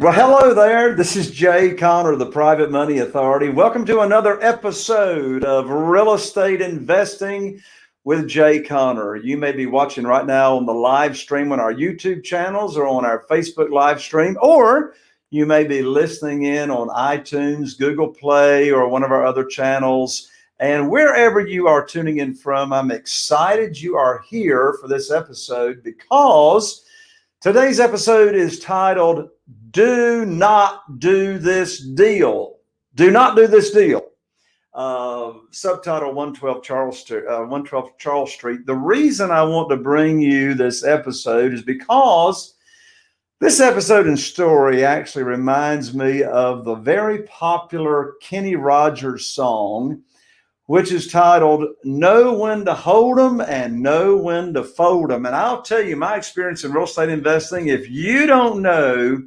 Well, hello there. This is Jay Conner, the Private Money Authority. Welcome to another episode of Real Estate Investing with Jay Conner. You may be watching right now on the live stream on our YouTube channels or on our Facebook live stream, or you may be listening in on iTunes, Google Play, or one of our other channels. And wherever you are tuning in from, I'm excited you are here for this episode because today's episode is titled, Do Not Do This Deal. Do not do this deal. Subtitle 112 Charles Street. The reason I want to bring you this episode is because this episode and story actually reminds me of the very popular Kenny Rogers song, which is titled Know When to Hold 'Em and Know When to Fold 'Em. And I'll tell you my experience in real estate investing, if you don't know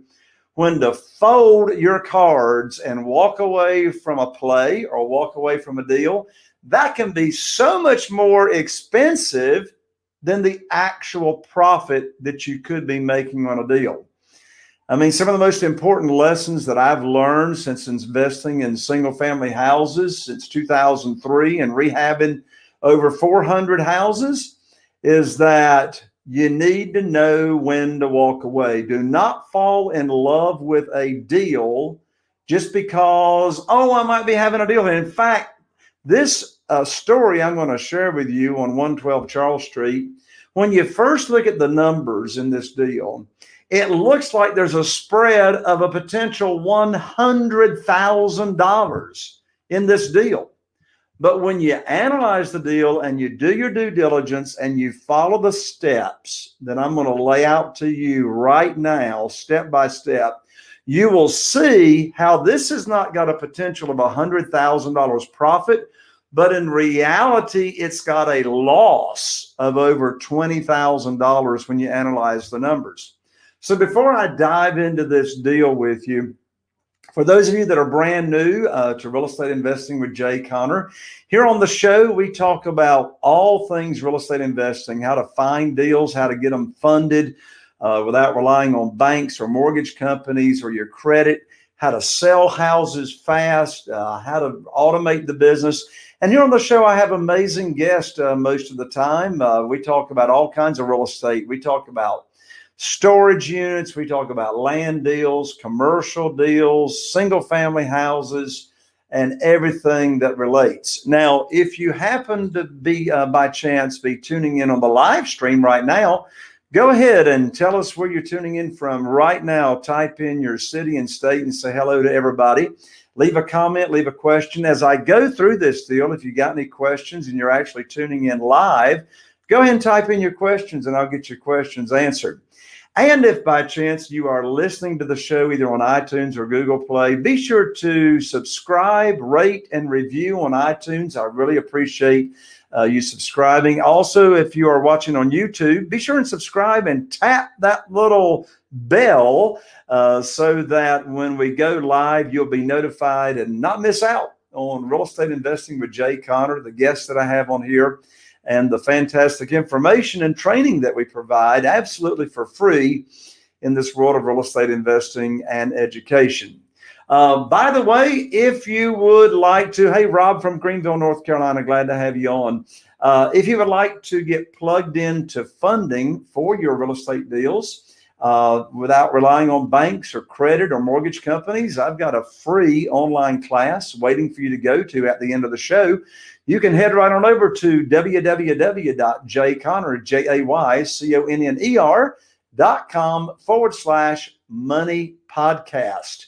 when to fold your cards and walk away from a play or walk away from a deal, that can be so much more expensive than the actual profit that you could be making on a deal. I mean, some of the most important lessons that I've learned since investing in single family houses since 2003 and rehabbing over 400 houses is that you need to know when to walk away. Do not fall in love with a deal just because, I might be having a deal. In fact, this story I'm going to share with you on 112 Charles Street, when you first look at the numbers in this deal, it looks like there's a spread of a potential $100,000 in this deal. But when you analyze the deal and you do your due diligence and you follow the steps that I'm going to lay out to you right now, step by step, you will see how this has not got a potential of $100,000 profit, but in reality, it's got a loss of over $20,000 when you analyze the numbers. So before I dive into this deal with you, for those of you that are brand new to Real Estate Investing with Jay Conner, here on the show, we talk about all things real estate investing, how to find deals, how to get them funded without relying on banks or mortgage companies or your credit, how to sell houses fast, how to automate the business. And here on the show, I have amazing guests most of the time. We talk about all kinds of real estate. We talk about storage units, we talk about land deals, commercial deals, single family houses, and everything that relates. Now, if you happen to be, by chance, be tuning in on the live stream right now, go ahead and tell us where you're tuning in from right now. Type in your city and state and say hello to everybody. Leave a comment, leave a question. As I go through this deal, if you got any questions and you're actually tuning in live, go ahead and type in your questions and I'll get your questions answered. And if by chance you are listening to the show either on iTunes or Google Play, be sure to subscribe, rate, and review on iTunes. I really appreciate you subscribing. Also, if you are watching on YouTube, be sure and subscribe and tap that little bell so that when we go live, you'll be notified and not miss out on Real Estate Investing with Jay Conner, the guests that I have on here, and the fantastic information and training that we provide absolutely for free in this world of real estate investing and education. By the way, if you would like to, hey, Rob from Greenville, North Carolina, glad to have you on. If you would like to get plugged into funding for your real estate deals without relying on banks or credit or mortgage companies, I've got a free online class waiting for you to go to at the end of the show. You can head right on over to www.jayconner.com/money podcast.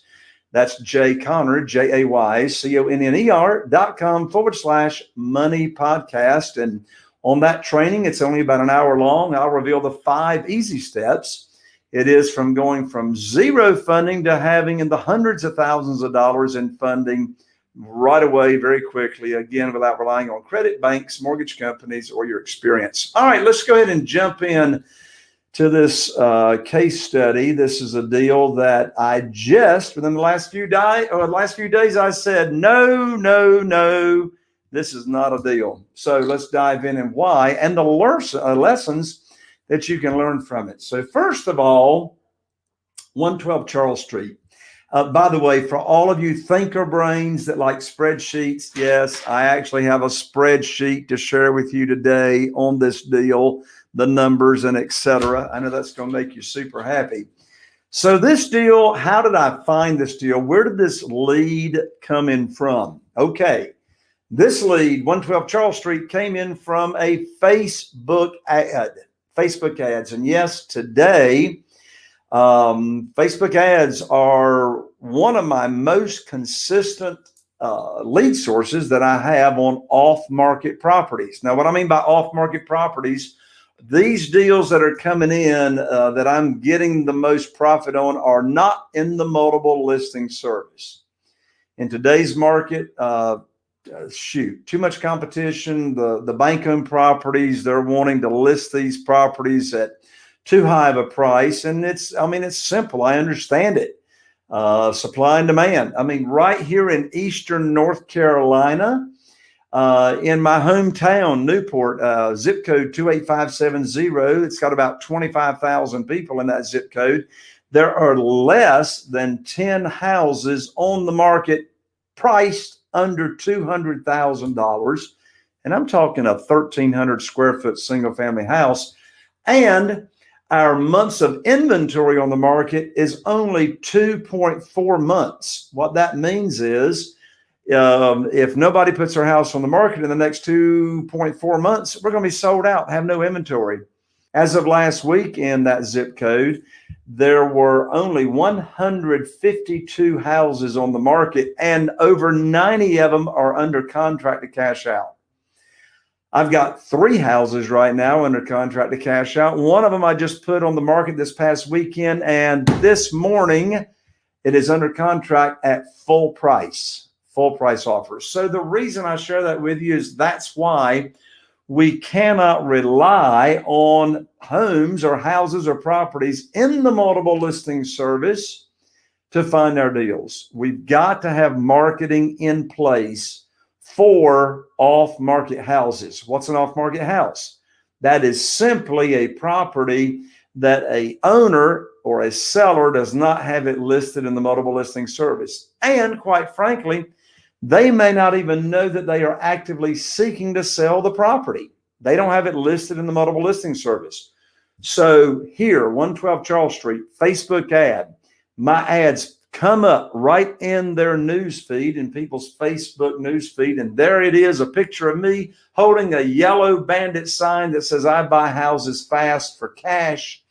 That's Jay Conner, JayConner.com/money podcast. And on that training, it's only about an hour long. I'll reveal the 5 easy steps. It is from going from zero funding to having in the hundreds of thousands of dollars in funding right away, very quickly, again, without relying on credit, banks, mortgage companies, or your experience. All right, let's go ahead and jump in to this case study. This is a deal that I just, within the last few days, I said, no, this is not a deal. So let's dive in and why, and the lessons that you can learn from it. So first of all, 112 Charles Street. By the way, for all of you thinker brains that like spreadsheets, yes, I actually have a spreadsheet to share with you today on this deal, the numbers and etc. I know that's going to make you super happy. So this deal, how did I find this deal? Where did this lead come in from? Okay, this lead, 112 Charles Street, came in from a Facebook ad. Facebook ads. And yes, today, Facebook ads are one of my most consistent lead sources that I have on off-market properties. Now, what I mean by off-market properties, these deals that are coming in that I'm getting the most profit on are not in the multiple listing service. In today's market, too much competition. The bank-owned properties, they're wanting to list these properties at too high of a price. And it's simple. I understand it. Supply and demand. I mean, right here in Eastern North Carolina, in my hometown, Newport, zip code 28570. It's got about 25,000 people in that zip code. There are less than 10 houses on the market priced under $200,000. And I'm talking a 1,300 square foot single family house. And our months of inventory on the market is only 2.4 months. What that means is if nobody puts their house on the market in the next 2.4 months, we're going to be sold out, have no inventory. As of last week in that zip code, there were only 152 houses on the market, and over 90 of them are under contract to cash out. I've got 3 houses right now under contract to cash out. One of them I just put on the market this past weekend, and this morning it is under contract at full price offers. So the reason I share that with you is that's why we cannot rely on homes or houses or properties in the multiple listing service to find our deals. We've got to have marketing in place for off-market houses. What's an off-market house? That is simply a property that a owner or a seller does not have it listed in the multiple listing service. And quite frankly, they may not even know that they are actively seeking to sell the property. They don't have it listed in the multiple listing service. So here, 112 Charles Street, Facebook ad, my ads come up right in their news feed, in people's Facebook news feed. And there it is, a picture of me holding a yellow bandit sign that says, I buy houses fast for cash.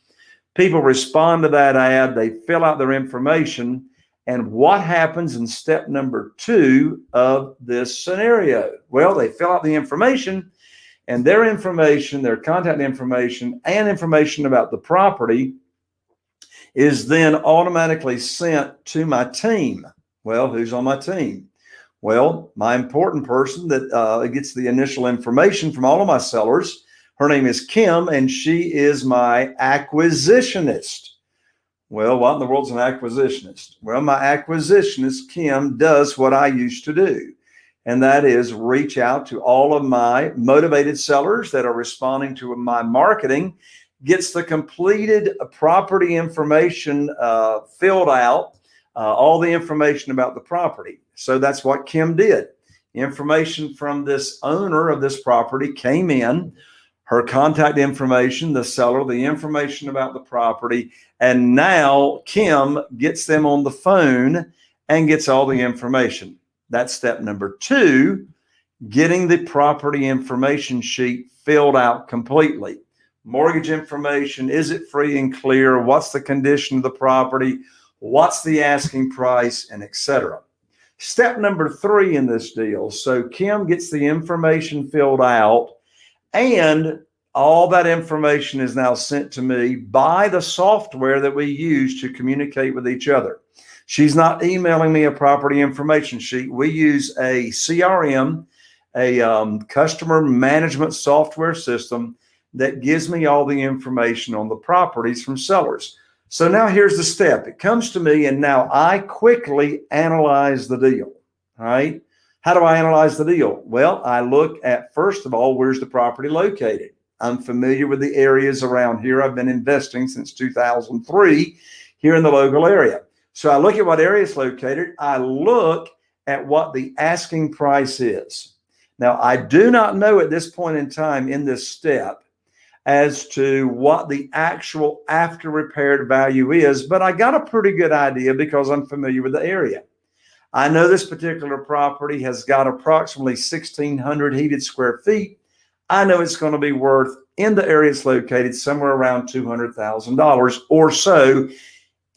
People respond to that ad. They fill out their information. And what happens in step number 2 of this scenario? Well, they fill out the information, and their information, their contact information, and information about the property is then automatically sent to my team. Well, who's on my team? Well, my important person that gets the initial information from all of my sellers. Her name is Kim, and she is my acquisitionist. Well, what in the world's an acquisitionist? Well, my acquisitionist, Kim, does what I used to do, and that is reach out to all of my motivated sellers that are responding to my marketing, gets the completed property information filled out, all the information about the property. So that's what Kim did. Information from this owner of this property came in, her contact information, the seller, the information about the property, and now Kim gets them on the phone and gets all the information. That's step number 2, getting the property information sheet filled out completely. Mortgage information, is it free and clear? What's the condition of the property? What's the asking price, and etc. Step number 3 in this deal. So Kim gets the information filled out, and all that information is now sent to me by the software that we use to communicate with each other. She's not emailing me a property information sheet. We use a CRM, a customer management software system that gives me all the information on the properties from sellers. So now here's the step. It comes to me, and now I quickly analyze the deal. All right. How do I analyze the deal? Well, I look at, first of all, where's the property located? I'm familiar with the areas around here. I've been investing since 2003 here in the local area. So I look at what area it's located. I look at what the asking price is. Now, I do not know at this point in time in this step as to what the actual after repaired value is, but I got a pretty good idea because I'm familiar with the area. I know this particular property has got approximately 1,600 heated square feet. I know it's going to be worth, in the area it's located, somewhere around $200,000 or so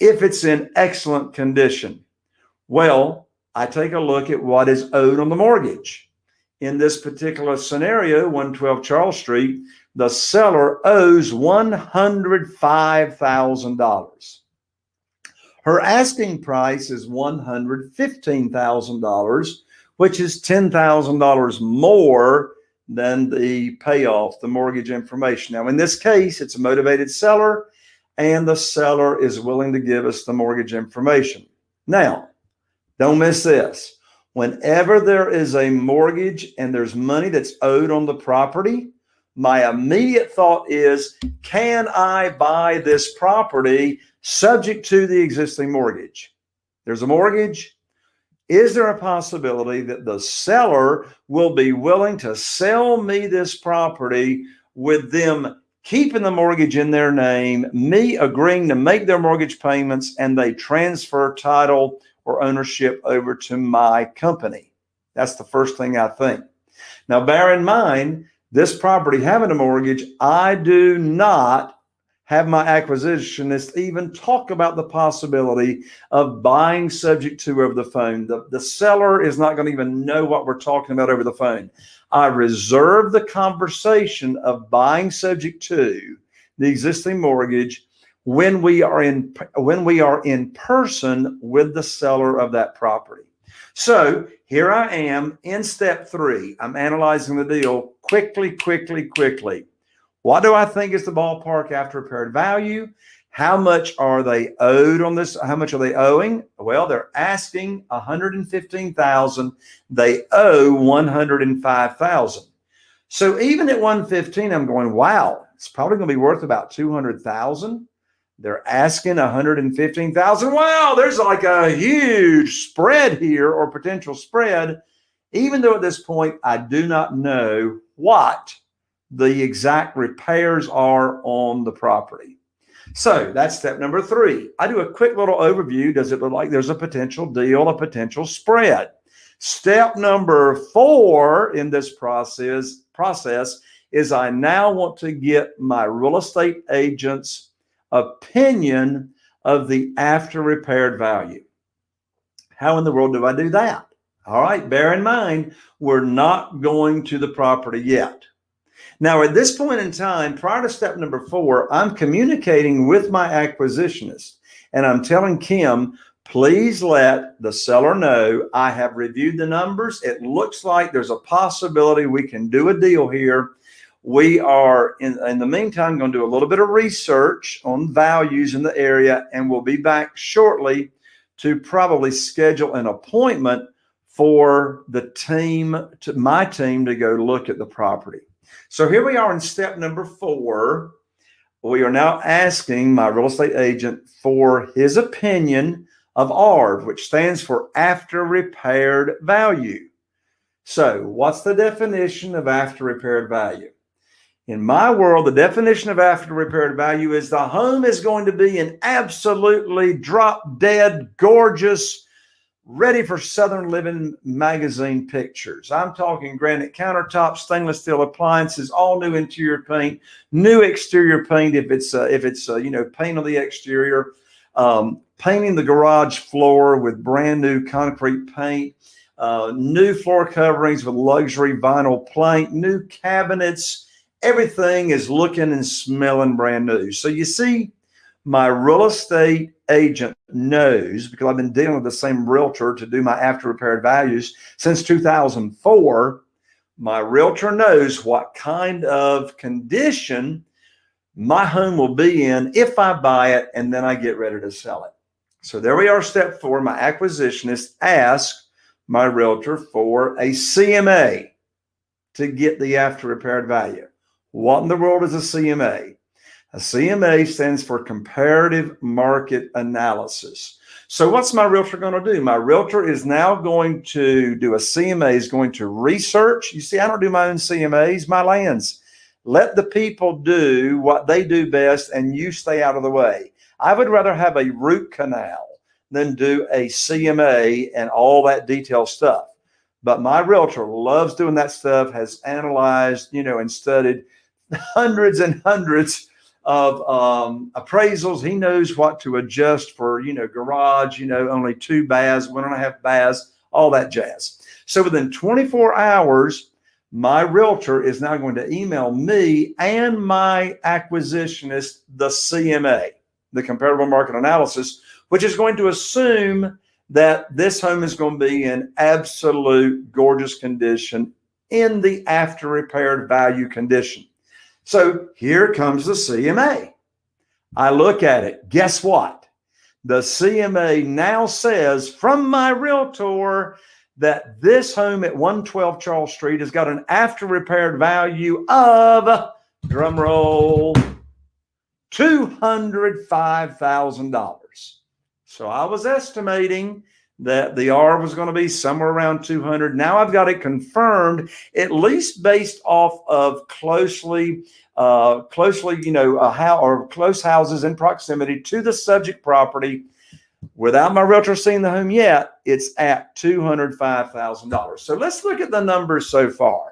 if it's in excellent condition. Well, I take a look at what is owed on the mortgage. In this particular scenario, 112 Charles Street, the seller owes $105,000. Her asking price is $115,000, which is $10,000 more than the payoff, the mortgage information. Now, in this case, it's a motivated seller, and the seller is willing to give us the mortgage information. Now, don't miss this. Whenever there is a mortgage and there's money that's owed on the property, my immediate thought is, can I buy this property subject to the existing mortgage? There's a mortgage. Is there a possibility that the seller will be willing to sell me this property with them keeping the mortgage in their name, me agreeing to make their mortgage payments, and they transfer title or ownership over to my company? That's the first thing I think. Now, bear in mind, this property having a mortgage, I do not have my acquisitionist even talk about the possibility of buying subject to over the phone. The seller is not going to even know what we're talking about over the phone. I reserve the conversation of buying subject to the existing mortgage when we are in person with the seller of that property. So here I am in step 3. I'm analyzing the deal quickly. What do I think is the ballpark after repaired value? How much are they owed on this? How much are they owing? Well, they're asking $115,000. They owe $105,000. So even at $115,000, I'm going, wow, it's probably going to be worth about $200,000. They're asking $115,000. Wow, there's like a huge spread here, or potential spread, even though at this point I do not know what the exact repairs are on the property. So that's step number 3. I do a quick little overview. Does it look like there's a potential deal, a potential spread? Step number 4 in this process is I now want to get my real estate agent's opinion of the after repaired value. How in the world do I do that? All right, bear in mind, we're not going to the property yet. Now, at this point in time, prior to step number 4, I'm communicating with my acquisitionist, and I'm telling Kim, please let the seller know I have reviewed the numbers. It looks like there's a possibility we can do a deal here. We are, in the meantime, going to do a little bit of research on values in the area, and we'll be back shortly to probably schedule an appointment for the team, my team, to go look at the property. So here we are in step number 4. We are now asking my real estate agent for his opinion of ARV, which stands for after repaired value. So what's the definition of after repaired value? In my world, the definition of after repaired value is the home is going to be in absolutely drop dead, gorgeous, ready for Southern Living magazine pictures. I'm talking granite countertops, stainless steel appliances, all new interior paint, new exterior paint if it's paint on the exterior, painting the garage floor with brand new concrete paint, new floor coverings with luxury vinyl plank, new cabinets. Everything is looking and smelling brand new. So you see, my real estate agent knows, because I've been dealing with the same realtor to do my after repaired values since 2004. My realtor knows what kind of condition my home will be in if I buy it and then I get ready to sell it. So there we are, step 4. My acquisitionist asks my realtor for a CMA to get the after repaired value. What in the world is a CMA? A CMA stands for comparative market analysis. So what's my realtor going to do? My realtor is now going to do a CMA, is going to research. You see, I don't do my own CMAs, my lands. Let the people do what they do best and you stay out of the way. I would rather have a root canal than do a CMA and all that detailed stuff. But my realtor loves doing that stuff, has analyzed, and studied hundreds and hundreds of appraisals. He knows what to adjust for, garage, only 2 baths, 1.5 baths, all that jazz. So within 24 hours, my realtor is now going to email me and my acquisitionist the CMA, the comparable market analysis, which is going to assume that this home is going to be in absolute gorgeous condition in the after repaired value condition. So here comes the CMA. I look at it. Guess what? The CMA now says from my realtor that this home at 112 Charles Street has got an after repaired value of, drum roll, $205,000. So I was estimating that the R was going to be somewhere around 200. Now I've got it confirmed, at least based off of close houses in proximity to the subject property. Without my realtor seeing the home yet, it's at $205,000. So let's look at the numbers so far.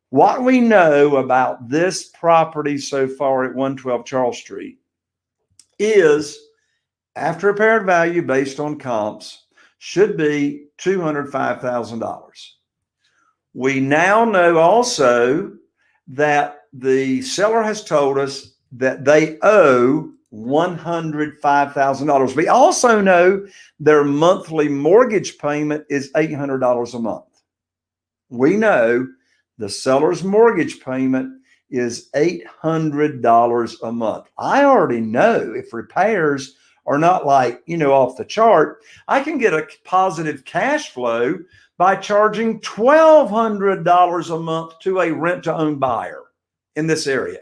What we know about this property so far at 112 Charles Street is after repaired value based on comps should be $205,000. We now know also that the seller has told us that they owe $105,000. We also know their monthly mortgage payment is $800 a month. We know the seller's mortgage payment is $800 a month. I already know if repairs are not off the chart, I can get a positive cash flow by charging $1,200 a month to a rent-to-own buyer in this area.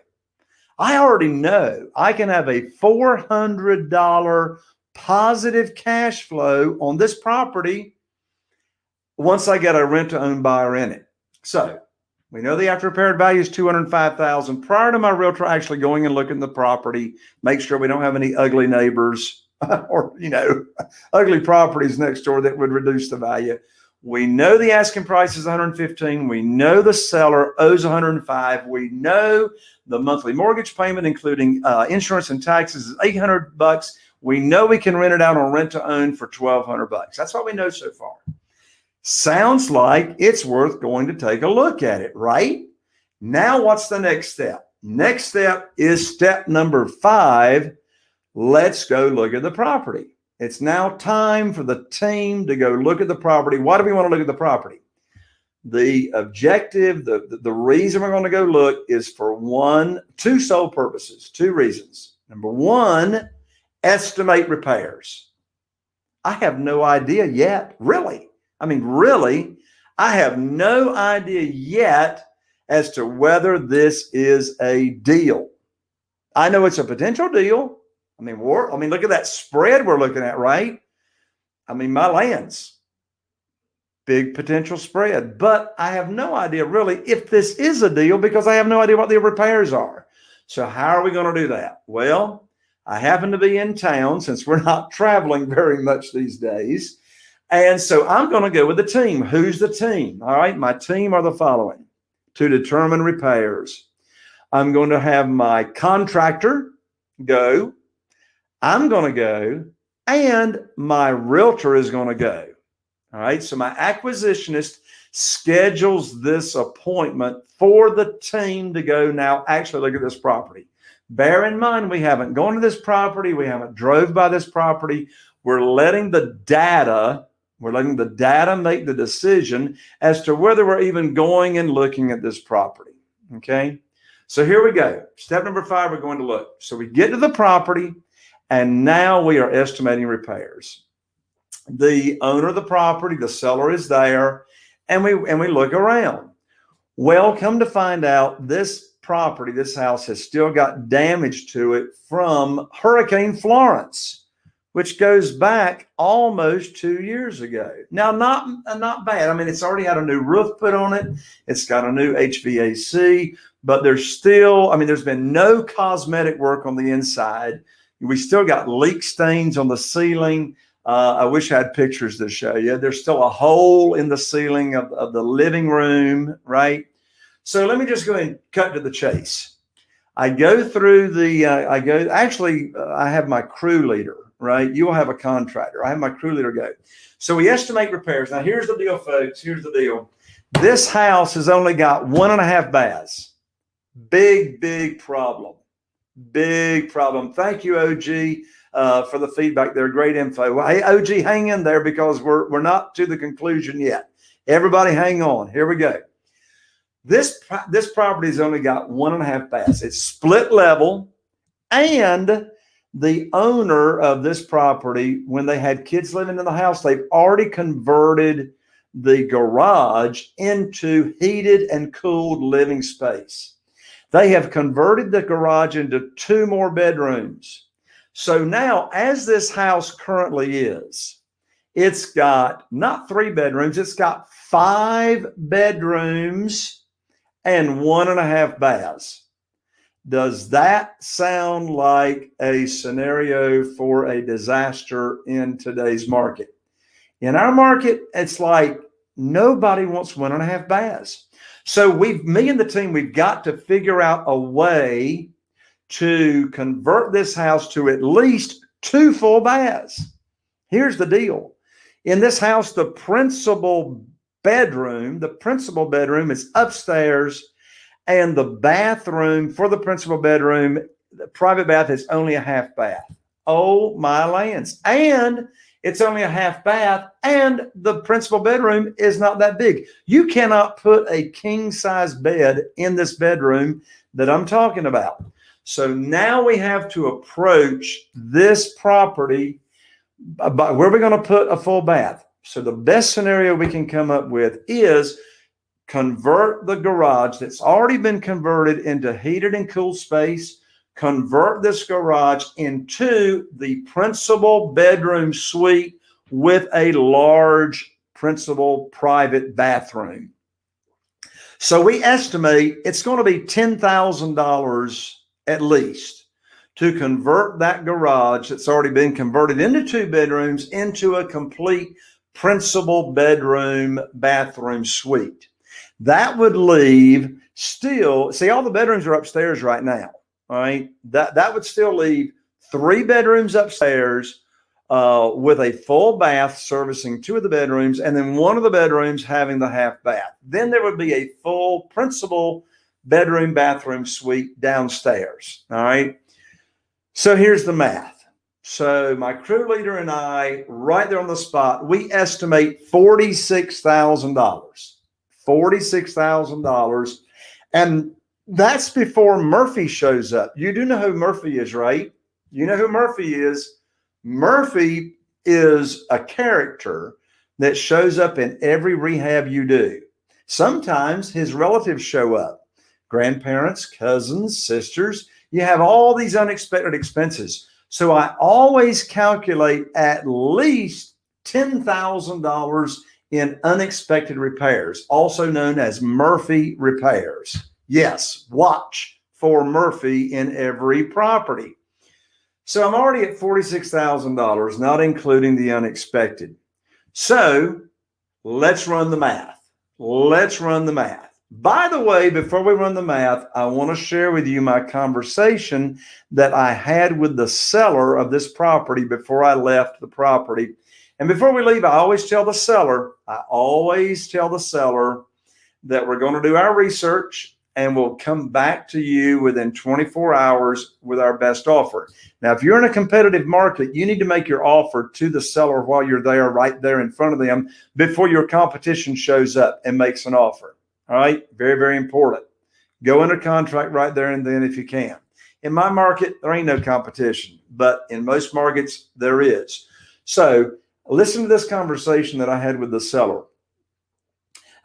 I already know I can have a $400 positive cash flow on this property once I get a rent-to-own buyer in it. So we know the after repaired value is $205,000. Prior to my realtor actually going and looking at the property, make sure we don't have any ugly neighbors or, ugly properties next door that would reduce the value. We know the asking price is $115,000. We know the seller owes $105,000. We know the monthly mortgage payment, including insurance and taxes, is $800. We know we can rent it out on rent to own for $1,200. That's what we know so far. Sounds like it's worth going to take a look at it, right? Now, what's the next step? Next step is step number 5. Let's go look at the property. It's now time for the team to go look at the property. Why do we want to look at the property? The objective, the reason we're going to go look is for two sole purposes, 2 reasons. Number 1, estimate repairs. I have no idea yet, really. I have no idea yet as to whether this is a deal. I know it's a potential deal. Look at that spread we're looking at, right? My lands, big potential spread, but I have no idea really if this is a deal because I have no idea what the repairs are. So how are we going to do that? Well, I happen to be in town since we're not traveling very much these days. And so I'm going to go with the team. Who's the team? All right. My team are the following to determine repairs. I'm going to have my contractor go. I'm going to go, and my realtor is going to go. All right. So my acquisitionist schedules this appointment for the team to go now actually look at this property. Bear in mind, we haven't gone to this property. We haven't drove by this property. We're letting the data make the decision as to whether we're even going and looking at this property. Okay. So here we go. Step number 5, we're going to look. So we get to the property. And now we are estimating repairs. The owner of the property, the seller is there, and we look around. Well, come to find out, this property, this house has still got damage to it from Hurricane Florence. which goes back almost 2 years ago. Now, not bad. I mean, it's already had a new roof put on it. It's got a new HVAC, but there's been no cosmetic work on the inside. We still got leak stains on the ceiling. I wish I had pictures to show you. There's still a hole in the ceiling of the living room, right? So let me just go ahead and cut to the chase. I go through I have my crew leader, right? You will have a contractor. I have my crew leader go. So we estimate repairs. Now, here's the deal, folks. Here's the deal. This house has only got 1.5 baths. Big problem. Big problem. Thank you, OG, for the feedback there. Great info. Well, hey, OG, hang in there because we're not to the conclusion yet. Everybody hang on. Here we go. This property's only got 1.5 baths. It's split level, and the owner of this property, when they had kids living in the house, they've already converted the garage into heated and cooled living space. They have converted the garage into 2 more bedrooms. So now, as this house currently is, it's got not 3 bedrooms, it's got 5 bedrooms and 1.5 baths. Does that sound like a scenario for a disaster in today's market? In our market, it's like nobody wants 1.5 baths. So me and the team, we've got to figure out a way to convert this house to at least 2 full baths. Here's the deal. In this house, the principal bedroom is upstairs, and the bathroom for the principal bedroom, the private bath, is only a half bath. Oh my lands. And it's only a half bath, and the principal bedroom is not that big. You cannot put a king-size bed in this bedroom that I'm talking about. So now we have to approach this property about where we're going to put a full bath. So the best scenario we can come up with is convert the garage that's already been converted into heated and cooled space, convert this garage into the principal bedroom suite with a large principal private bathroom. So we estimate it's going to be $10,000 at least to convert that garage that's already been converted into 2 bedrooms into a complete principal bedroom bathroom suite. That would leave all the bedrooms are upstairs right now. All right. That would still leave 3 bedrooms upstairs with a full bath servicing 2 of the bedrooms, and then 1 of the bedrooms having the half bath. Then there would be a full principal bedroom bathroom suite downstairs. All right. So here's the math. So my crew leader and I, right there on the spot, we estimate $46,000. $46,000. And that's before Murphy shows up. You do know who Murphy is, right? You know who Murphy is. Murphy is a character that shows up in every rehab you do. Sometimes his relatives show up. Grandparents, cousins, sisters. You have all these unexpected expenses. So I always calculate at least $10,000 in unexpected repairs, also known as Murphy repairs. Yes, watch for Murphy in every property. So I'm already at $46,000, not including the unexpected. So let's run the math. By the way, before we run the math, I want to share with you my conversation that I had with the seller of this property before I left the property. And before we leave, I always tell the seller that we're going to do our research and we'll come back to you within 24 hours with our best offer. Now, if you're in a competitive market, you need to make your offer to the seller while you're there, right there in front of them, before your competition shows up and makes an offer. All right. Very, very important. Go under contract right there and then if you can. In my market, there ain't no competition, but in most markets, there is. So listen to this conversation that I had with the seller.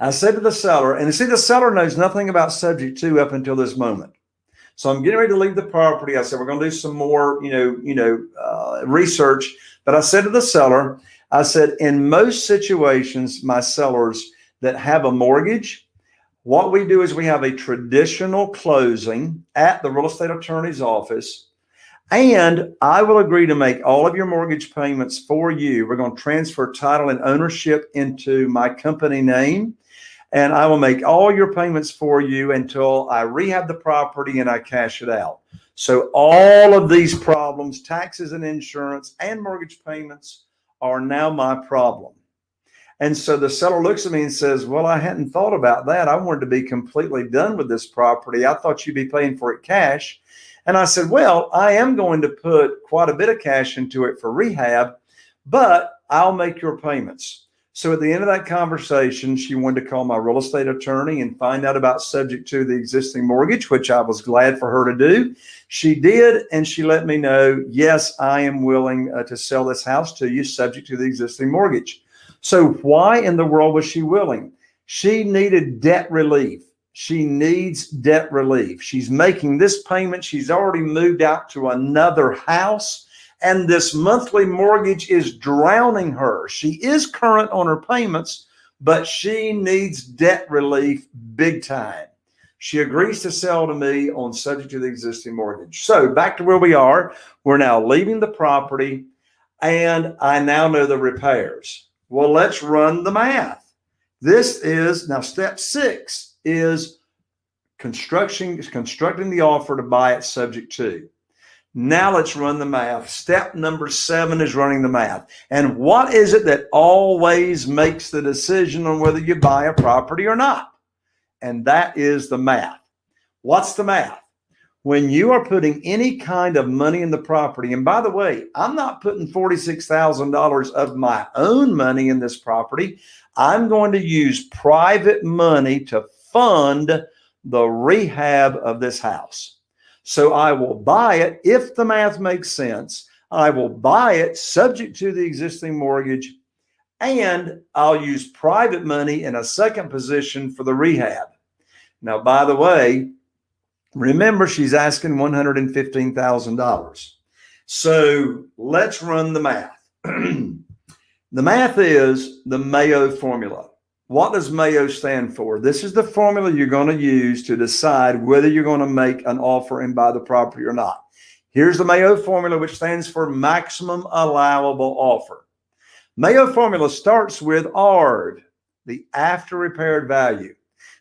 I said to the seller, and see, the seller knows nothing about subject to up until this moment. So I'm getting ready to leave the property. I said, we're going to do some more, research. But I said to the seller, I said, in most situations, my sellers that have a mortgage, what we do is we have a traditional closing at the real estate attorney's office, and I will agree to make all of your mortgage payments for you. We're going to transfer title and ownership into my company name, and I will make all your payments for you until I rehab the property and I cash it out. So all of these problems, taxes and insurance and mortgage payments, are now my problem. And so the seller looks at me and says, well, I hadn't thought about that. I wanted to be completely done with this property. I thought you'd be paying for it cash. And I said, well, I am going to put quite a bit of cash into it for rehab, but I'll make your payments. So at the end of that conversation, she wanted to call my real estate attorney and find out about subject to the existing mortgage, which I was glad for her to do. She did, and she let me know, yes, I am willing to sell this house to you subject to the existing mortgage. So why in the world was she willing? She needed debt relief. She needs debt relief. She's making this payment. She's already moved out to another house, and this monthly mortgage is drowning her. She is current on her payments, but she needs debt relief big time. She agrees to sell to me on subject to the existing mortgage. So back to where we are. We're now leaving the property, and I now know the repairs. Well, let's run the math. This is now step 6 is constructing the offer to buy it subject to. Now let's run the math. Step number 7 is running the math. And what is it that always makes the decision on whether you buy a property or not? And that is the math. What's the math? When you are putting any kind of money in the property, and by the way, I'm not putting $46,000 of my own money in this property. I'm going to use private money to fund the rehab of this house. So I will buy it, if the math makes sense, I will buy it subject to the existing mortgage, and I'll use private money in a second position for the rehab. Now, by the way, remember, she's asking $115,000. So let's run the math. The math is the Mayo formula. What does Mayo stand for? This is the formula you're going to use to decide whether you're going to make an offer and buy the property or not. Here's the Mayo formula, which stands for maximum allowable offer. Mayo formula starts with ARV, the after repaired value.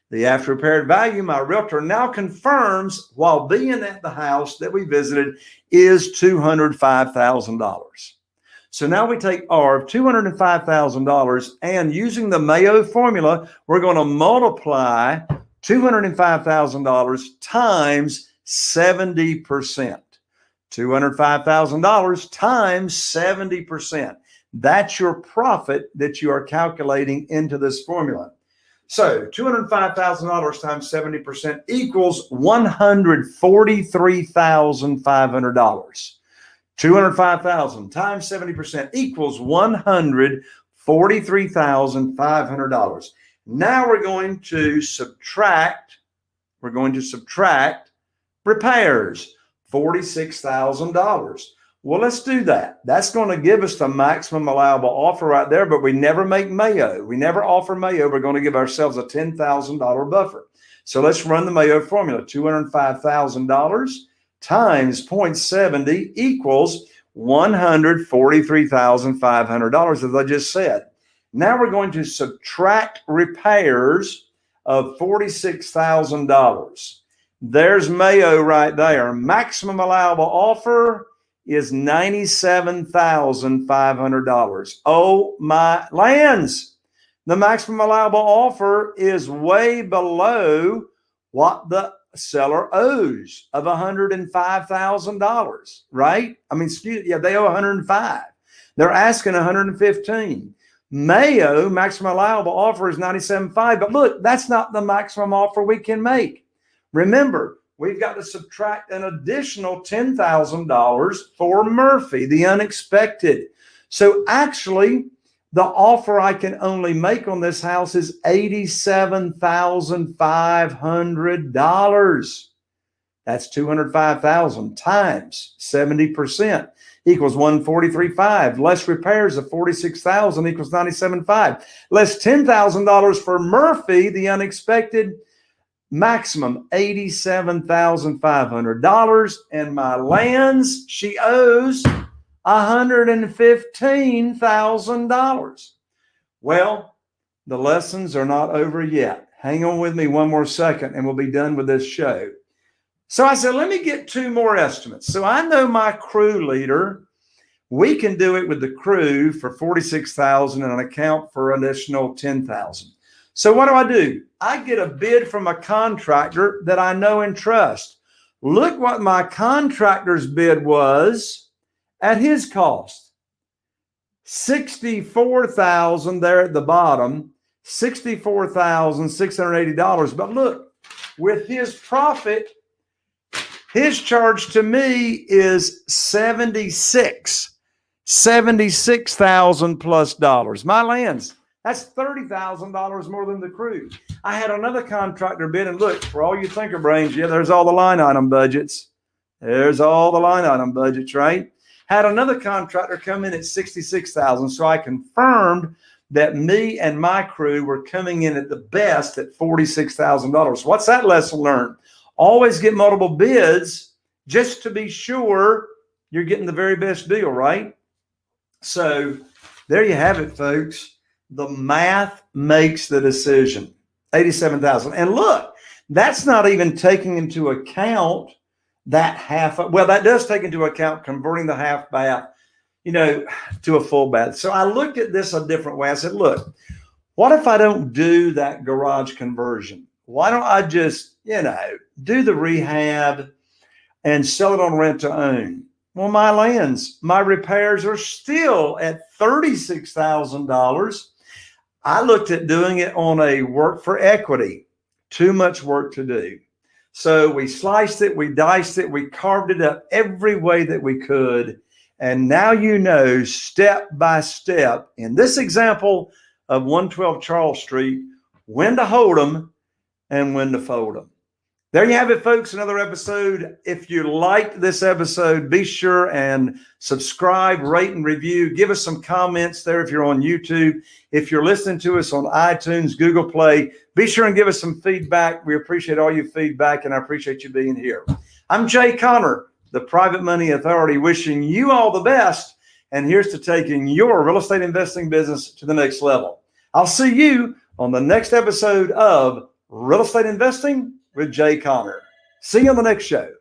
The after repaired value, my realtor now confirms while being at the house that we visited, is $205,000. So now we take ARV, $205,000, and using the Mayo formula, we're going to multiply $205,000 times 70%. $205,000 times 70%. That's your profit that you are calculating into this formula. So $205,000 times 70% equals $143,500. 205,000 times 70% equals $143,500. Now we're going to subtract repairs, $46,000. Well, let's do that. That's going to give us the maximum allowable offer right there, but we never make Mayo. We never offer Mayo. We're going to give ourselves a $10,000 buffer. So let's run the Mayo formula. $205,000 times 0.70 equals $143,500, as I just said. Now we're going to subtract repairs of $46,000. There's Mayo right there. Maximum allowable offer is $97,500. Oh my lands. The maximum allowable offer is way below what the seller owes of $105,000, right? I mean, they owe 105. They're asking 115. Mayo maximum allowable offer is 97.5, but look, that's not the maximum offer we can make. Remember, we've got to subtract an additional $10,000 for Murphy, the unexpected. So actually, the offer I can only make on this house is $87,500. That's 205,000 times 70% equals 143.5. Less repairs of 46,000 equals 97.5. Less $10,000 for Murphy, the unexpected, maximum $87,500. And my lands, she owes $115,000. Well, the lessons are not over yet. Hang on with me one more second and we'll be done with this show. So I said, let me get 2 more estimates. So I know my crew leader, we can do it with the crew for 46,000 and an account for an additional 10,000. So what do? I get a bid from a contractor that I know and trust. Look what my contractor's bid was at his cost. 64,000 there at the bottom, $64,680. But look, with his profit, his charge to me is $76,000 plus dollars. My lands, that's $30,000 more than the crew. I had another contractor bid, and look, for all you thinker brains, yeah, there's all the line item budgets. There's all the line item budgets, right? Had another contractor come in at $66,000, so I confirmed that me and my crew were coming in at the best at $46,000. What's that lesson learned? Always get multiple bids just to be sure you're getting the very best deal, right? So there you have it, folks. The math makes the decision. 87,000. And look, that's not even taking into account that half. Well, that does take into account converting the half bath, to a full bath. So I looked at this a different way. I said, look, what if I don't do that garage conversion? Why don't I just, do the rehab and sell it on rent to own? Well, my lands, my repairs are still at $36,000. I looked at doing it on a work for equity. Too much work to do. So we sliced it, we diced it, we carved it up every way that we could. And now step by step, in this example of 112 Charles Street, when to hold them and when to fold them. There you have it, folks. Another episode. If you liked this episode, be sure and subscribe, rate, and review. Give us some comments there if you're on YouTube. If you're listening to us on iTunes, Google Play, be sure and give us some feedback. We appreciate all your feedback, and I appreciate you being here. I'm Jay Conner, the Private Money Authority, wishing you all the best. And here's to taking your real estate investing business to the next level. I'll see you on the next episode of Real Estate Investing with Jay Conner. See you on the next show.